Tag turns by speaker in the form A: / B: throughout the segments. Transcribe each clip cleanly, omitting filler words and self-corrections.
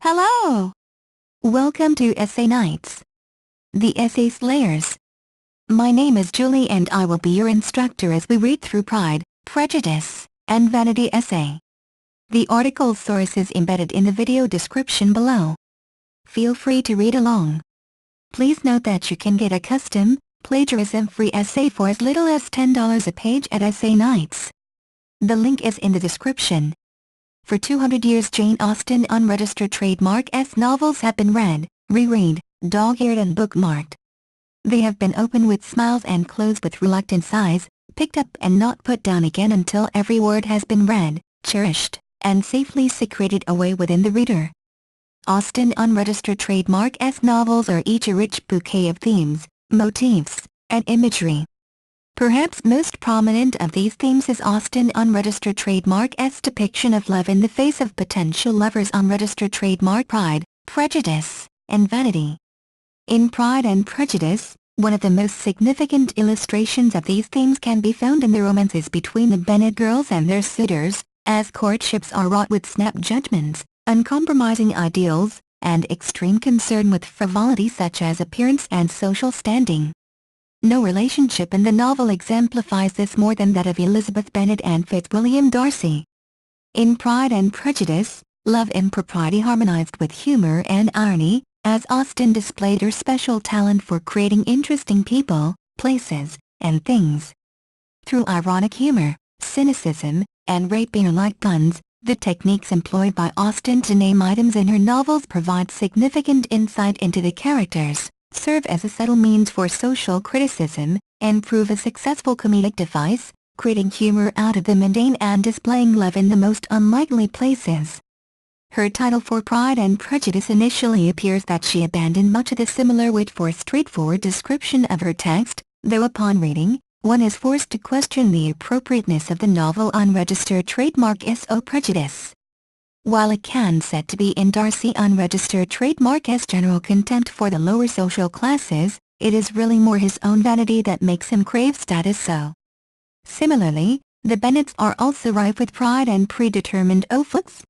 A: Hello! Welcome to Essay Nights, the Essay Slayers. My name is Julie and I will be your instructor as we read through Pride, Prejudice, and Vanity essay. The article source is embedded in the video description below. Feel free to read along. Please note that you can get a custom, plagiarism-free essay for as little as $10 a page at Essay Nights. The link is in the description. For 200 years Jane Austen unregistered trademark S novels have been read, reread, dog-eared and bookmarked. They have been opened with smiles and closed with reluctant sighs, picked up and not put down again until every word has been read, cherished, and safely secreted away within the reader. Austen unregistered trademark S novels are each a rich bouquet of themes, motifs, and imagery. Perhaps most prominent of these themes is Austen unregistered trademark S depiction of love in the face of potential lovers unregistered trademark Pride, Prejudice, and Vanity. In Pride and Prejudice, one of the most significant illustrations of these themes can be found in the romances between the Bennet girls and their suitors, as courtships are wrought with snap judgments, uncompromising ideals, and extreme concern with frivolity such as appearance and social standing. No relationship in the novel exemplifies this more than that of Elizabeth Bennet and Fitzwilliam Darcy. In Pride and Prejudice, love and propriety harmonized with humor and irony, as Austen displayed her special talent for creating interesting people, places, and things. Through ironic humor, cynicism, and rapier-like puns, the techniques employed by Austen to name items in her novels provide significant insight into the characters, serve as a subtle means for social criticism, and prove a successful comedic device, creating humor out of the mundane and displaying love in the most unlikely places. Her title for Pride and Prejudice initially appears that she abandoned much of the similar wit for straightforward description of her text, though upon reading, one is forced to question the appropriateness of the novel unregistered trademark S.O. Prejudice. While it can said to be in Darcy unregistered trademark S general contempt for the lower social classes, it is really more his own vanity that makes him crave status so. Similarly, the Bennets are also rife with pride and predetermined outlooks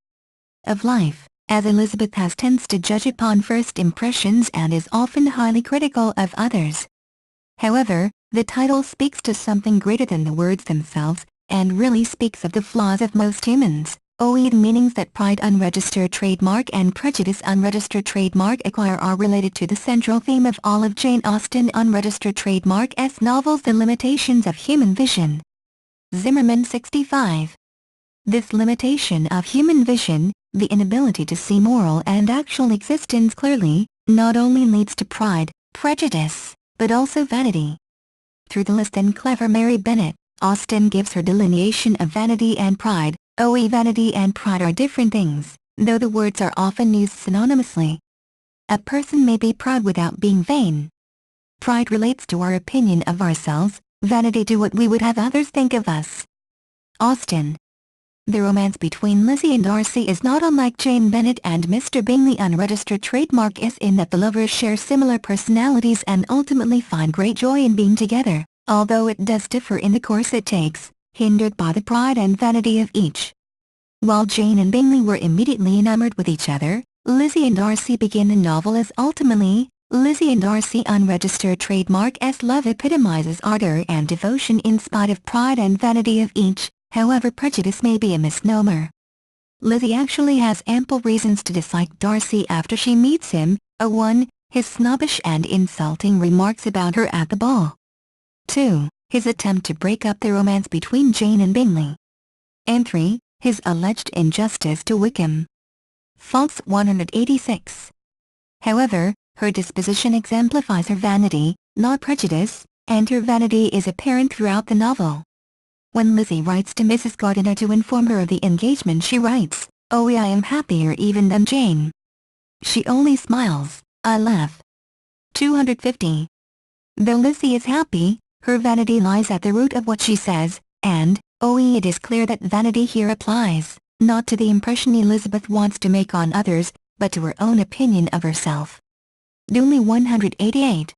A: of life, as Elizabeth has tends to judge upon first impressions and is often highly critical of others. However, the title speaks to something greater than the words themselves, and really speaks of the flaws of most humans. The meanings that Pride unregistered trademark and Prejudice unregistered trademark acquire are related to the central theme of all of Jane Austen unregistered trademark S novels, the limitations of human vision. Zimmerman 65. This limitation of human vision, the inability to see moral and actual existence clearly, not only leads to pride, prejudice, but also vanity. Through the less than clever Mary Bennet, Austen gives her delineation of vanity and pride. Vanity and pride are different things, though the words are often used synonymously. A person may be proud without being vain. Pride relates to our opinion of ourselves, vanity to what we would have others think of us. Austen. The romance between Lizzie and Darcy is not unlike Jane Bennet and Mr. Bingley unregistered trademark S in that the lovers share similar personalities and ultimately find great joy in being together, although it does differ in the course it takes, hindered by the pride and vanity of each. While Jane and Bingley were immediately enamored with each other, Lizzie and Darcy begin the novel as ultimately, Lizzie and Darcy unregistered trademark S love epitomizes ardor and devotion in spite of pride and vanity of each, however prejudice may be a misnomer. Lizzie actually has ample reasons to dislike Darcy after she meets him, 1. His snobbish and insulting remarks about her at the ball. 2. His attempt to break up the romance between Jane and Bingley. And 3. His alleged injustice to Wickham. Faults 186. However, her disposition exemplifies her vanity, not prejudice, and her vanity is apparent throughout the novel. When Lizzie writes to Mrs. Gardiner to inform her of the engagement she writes, I am happier even than Jane. She only smiles, I laugh. 250. Though Lizzie is happy, her vanity lies at the root of what she says, and, it is clear that vanity here applies, not to the impression Elizabeth wants to make on others, but to her own opinion of herself. Dooley 188.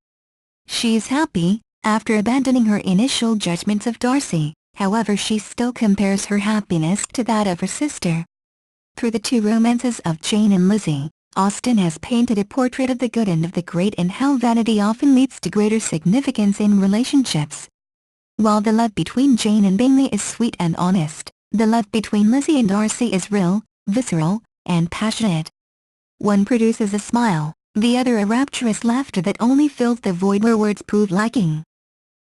A: She is happy, after abandoning her initial judgments of Darcy, however she still compares her happiness to that of her sister. Through the two romances of Jane and Lizzie, Austen has painted a portrait of the good and of the great and how vanity often leads to greater significance in relationships. While the love between Jane and Bingley is sweet and honest, the love between Lizzie and Darcy is real, visceral, and passionate. One produces a smile, the other a rapturous laughter that only fills the void where words prove lacking.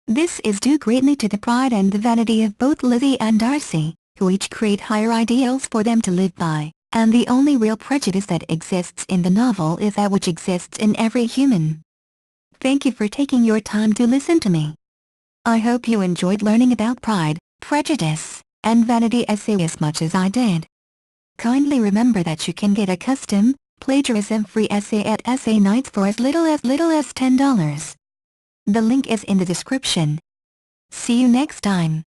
A: This is due greatly to the pride and the vanity of both Lizzie and Darcy, who each create higher ideals for them to live by, and the only real prejudice that exists in the novel is that which exists in every human. Thank you for taking your time to listen to me. I hope you enjoyed learning about Pride, Prejudice, and Vanity essay as much as I did. Kindly remember that you can get a custom, plagiarism-free essay at Essay Nights for as little as $10. The link is in the description. See you next time.